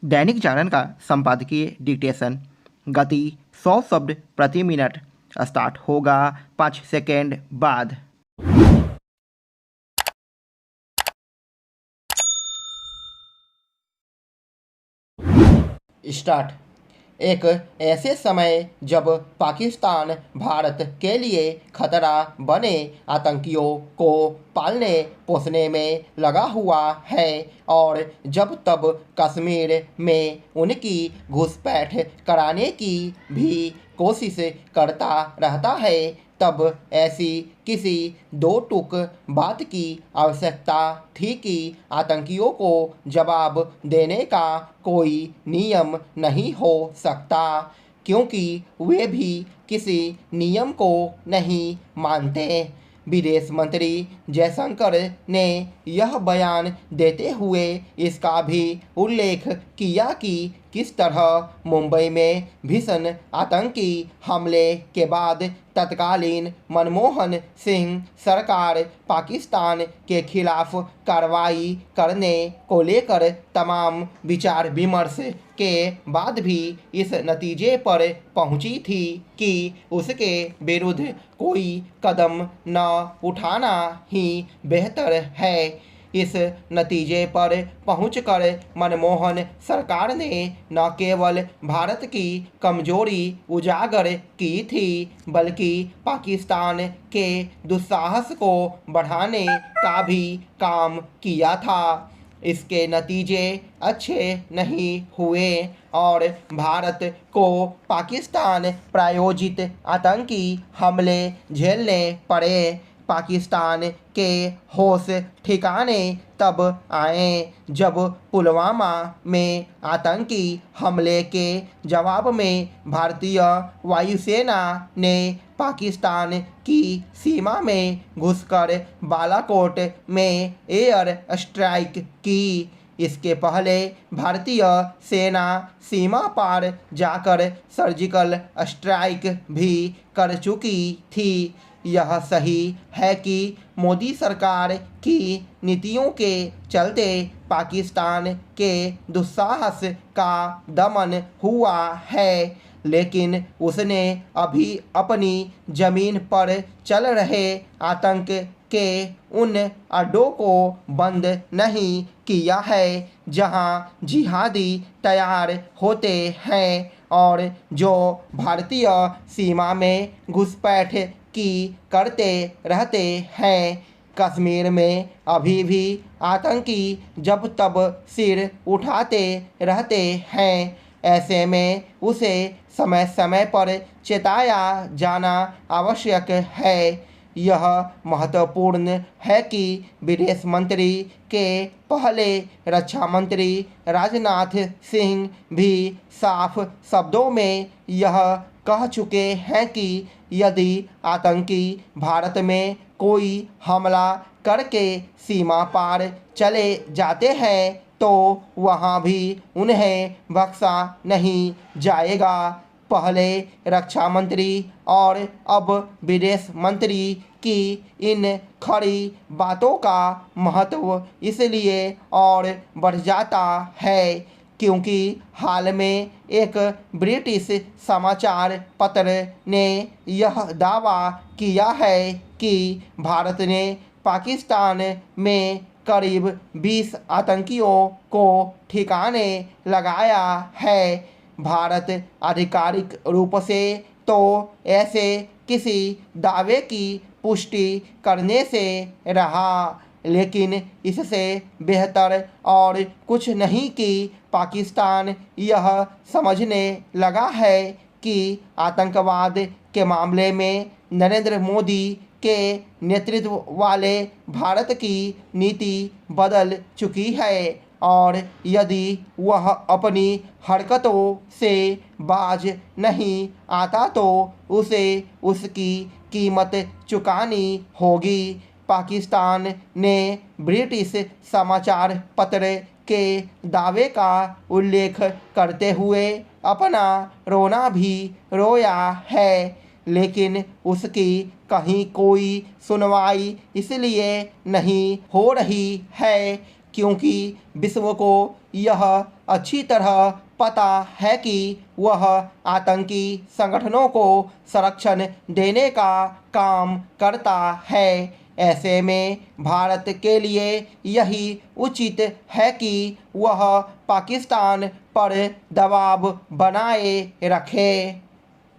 दैनिक जागरण का संपादकीय डिक्टेशन। गति 100 शब्द प्रति मिनट। स्टार्ट होगा 5 सेकेंड बाद। स्टार्ट। एक ऐसे समय जब पाकिस्तान भारत के लिए खतरा बने आतंकियों को पालने पोसने में लगा हुआ है और जब तब कश्मीर में उनकी घुसपैठ कराने की भी कोशिश करता रहता है, तब ऐसी किसी दो टूक बात की आवश्यकता थी कि आतंकियों को जवाब देने का कोई नियम नहीं हो सकता, क्योंकि वे भी किसी नियम को नहीं मानते। विदेश मंत्री जयशंकर ने यह बयान देते हुए इसका भी उल्लेख किया कि किस तरह मुंबई में भीषण आतंकी हमले के बाद तत्कालीन मनमोहन सिंह सरकार पाकिस्तान के खिलाफ कार्रवाई करने को लेकर तमाम विचार विमर्श के बाद भी इस नतीजे पर पहुंची थी कि उसके विरुद्ध कोई कदम न उठाना ही बेहतर है। इस नतीजे पर पहुंचकर मनमोहन सरकार ने न केवल भारत की कमजोरी उजागर की थी, बल्कि पाकिस्तान के दुस्साहस को बढ़ाने का भी काम किया था। इसके नतीजे अच्छे नहीं हुए और भारत को पाकिस्तान प्रायोजित आतंकी हमले झेलने पड़े। पाकिस्तान के होश ठिकाने तब आए जब पुलवामा में आतंकी हमले के जवाब में भारतीय वायुसेना ने पाकिस्तान की सीमा में घुसकर बालाकोट में एयर स्ट्राइक की। इसके पहले भारतीय सेना सीमा पार जाकर सर्जिकल स्ट्राइक भी कर चुकी थी। यह सही है कि मोदी सरकार की नीतियों के चलते पाकिस्तान के दुस्साहस का दमन हुआ है, लेकिन उसने अभी अपनी ज़मीन पर चल रहे आतंक के उन अड्डों को बंद नहीं किया है जहां जिहादी तैयार होते हैं और जो भारतीय सीमा में घुसपैठ की करते रहते हैं। कश्मीर में अभी भी आतंकी जब तब सिर उठाते रहते हैं। ऐसे में उसे समय समय पर चेताया जाना आवश्यक है। यह महत्वपूर्ण है कि विदेश मंत्री के पहले रक्षा मंत्री राजनाथ सिंह भी साफ शब्दों में यह कह चुके हैं कि यदि आतंकी भारत में कोई हमला करके सीमा पार चले जाते हैं तो वहां भी उन्हें बख्शा नहीं जाएगा। पहले रक्षा मंत्री और अब विदेश मंत्री की इन खड़ी बातों का महत्व इसलिए और बढ़ जाता है क्योंकि हाल में एक ब्रिटिश समाचार पत्र ने यह दावा किया है कि भारत ने पाकिस्तान में करीब 20 आतंकियों को ठिकाने लगाया है। भारत आधिकारिक रूप से तो ऐसे किसी दावे की पुष्टि करने से रहा, लेकिन इससे बेहतर और कुछ नहीं कि पाकिस्तान यह समझने लगा है कि आतंकवाद के मामले में नरेंद्र मोदी के नेतृत्व वाले भारत की नीति बदल चुकी है और यदि वह अपनी हरकतों से बाज नहीं आता तो उसे उसकी कीमत चुकानी होगी। पाकिस्तान ने ब्रिटिश समाचार पत्र के दावे का उल्लेख करते हुए अपना रोना भी रोया है, लेकिन उसकी कहीं कोई सुनवाई इसलिए नहीं हो रही है क्योंकि विश्व को यह अच्छी तरह पता है कि वह आतंकी संगठनों को संरक्षण देने का काम करता है। ऐसे में भारत के लिए यही उचित है कि वह पाकिस्तान पर दबाव बनाए रखे।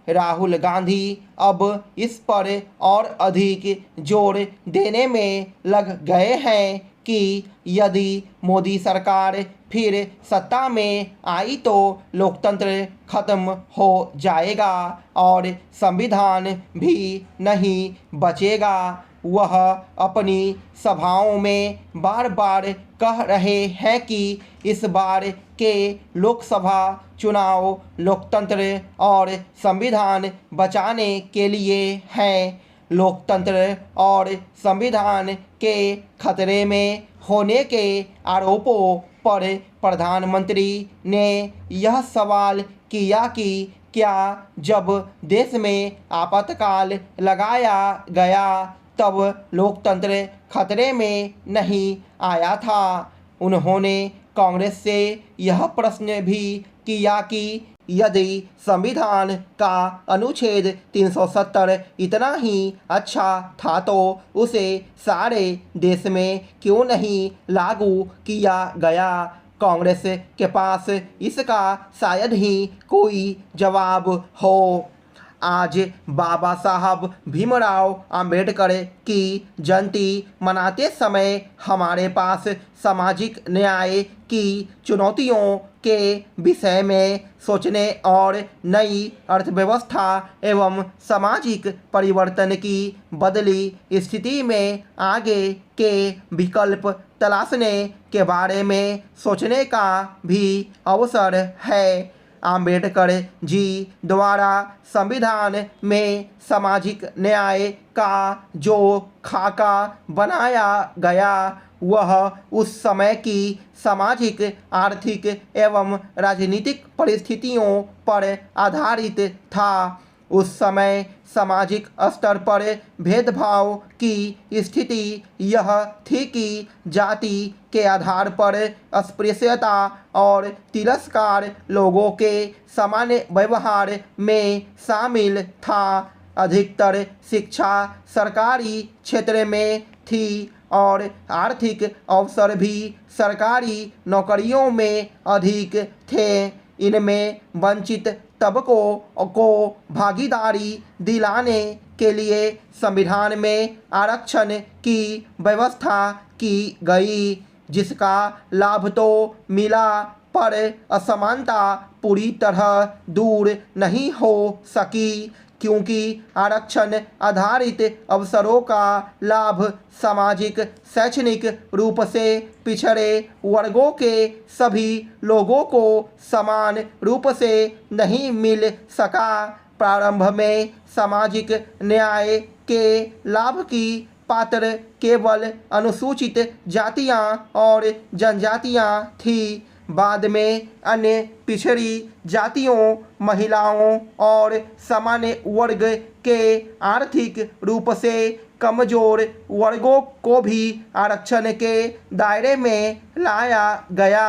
राहुल गांधी अब इस पर और अधिक जोर देने में लग गए हैं कि यदि मोदी सरकार फिर सत्ता में आई तो लोकतंत्र खत्म हो जाएगा और संविधान भी नहीं बचेगा। वह अपनी सभाओं में बार बार कह रहे हैं कि इस बार के लोकसभा चुनाव लोकतंत्र और संविधान बचाने के लिए हैं। लोकतंत्र और संविधान के खतरे में होने के आरोपों पर प्रधानमंत्री ने यह सवाल किया कि क्या जब देश में आपातकाल लगाया गया तब लोकतंत्र खतरे में नहीं आया था। उन्होंने कांग्रेस से यह प्रश्न भी किया कि यदि संविधान का अनुच्छेद 370 इतना ही अच्छा था तो उसे सारे देश में क्यों नहीं लागू किया गया। कांग्रेस के पास इसका शायद ही कोई जवाब हो। आज बाबा साहब भीमराव अंबेडकर की जयंती मनाते समय हमारे पास सामाजिक न्याय की चुनौतियों के विषय में सोचने और नई अर्थव्यवस्था एवं सामाजिक परिवर्तन की बदली स्थिति में आगे के विकल्प तलाशने के बारे में सोचने का भी अवसर है। अंबेडकर जी द्वारा संविधान में सामाजिक न्याय का जो खाका बनाया गया वह उस समय की सामाजिक, आर्थिक एवं राजनीतिक परिस्थितियों पर आधारित था। उस समय सामाजिक स्तर पर भेदभाव की स्थिति यह थी कि जाति के आधार पर अस्पृश्यता और तिरस्कार लोगों के सामान्य व्यवहार में शामिल था। अधिकतर शिक्षा सरकारी क्षेत्र में थी और आर्थिक अवसर भी सरकारी नौकरियों में अधिक थे। इनमें वंचित तबकों को भागीदारी दिलाने के लिए संविधान में आरक्षण की व्यवस्था की गई, जिसका लाभ तो मिला पर असमानता पूरी तरह दूर नहीं हो सकी, क्योंकि आरक्षण आधारित अवसरों का लाभ सामाजिक शैक्षणिक रूप से पिछड़े वर्गों के सभी लोगों को समान रूप से नहीं मिल सका। प्रारंभ में सामाजिक न्याय के लाभ की पात्र केवल अनुसूचित जातियां और जनजातियां थीं। बाद में अन्य पिछड़ी जातियों, महिलाओं और सामान्य वर्ग के आर्थिक रूप से कमजोर वर्गों को भी आरक्षण के दायरे में लाया गया।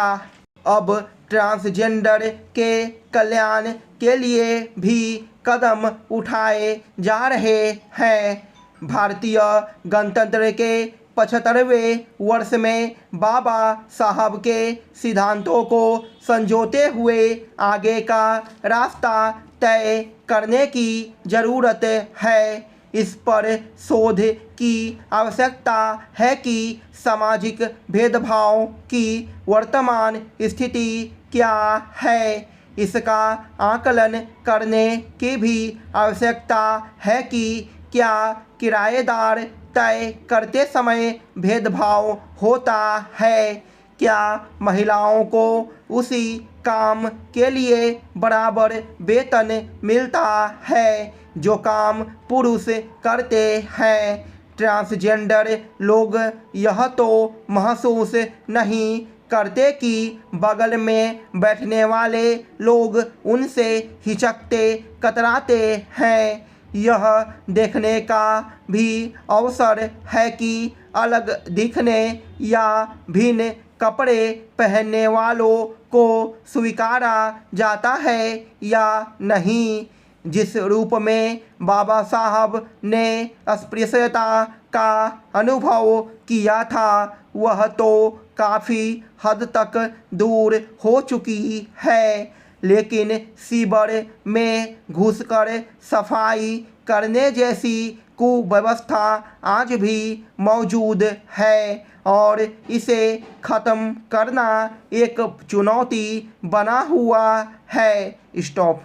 अब ट्रांसजेंडर के कल्याण के लिए भी कदम उठाए जा रहे हैं। भारतीय गणतंत्र के 75वें वर्ष में बाबा साहब के सिद्धांतों को संजोते हुए आगे का रास्ता तय करने की ज़रूरत है। इस पर शोध की आवश्यकता है कि सामाजिक भेदभाव की वर्तमान स्थिति क्या है। इसका आकलन करने की भी आवश्यकता है कि क्या किराएदार तय करते समय भेदभाव होता है, क्या महिलाओं को उसी काम के लिए बराबर वेतन मिलता है जो काम पुरुष करते हैं। ट्रांसजेंडर लोग यह तो महसूस नहीं करते कि बगल में बैठने वाले लोग उनसे हिचकते कतराते हैं। यह देखने का भी अवसर है कि अलग दिखने या भिन्न कपड़े पहनने वालों को स्वीकारा जाता है या नहीं। जिस रूप में बाबा साहब ने अस्पृश्यता का अनुभव किया था वह तो काफ़ी हद तक दूर हो चुकी है, लेकिन शिविर में घुसकर सफाई करने जैसी कुव्यवस्था आज भी मौजूद है और इसे ख़त्म करना एक चुनौती बना हुआ है। स्टॉप।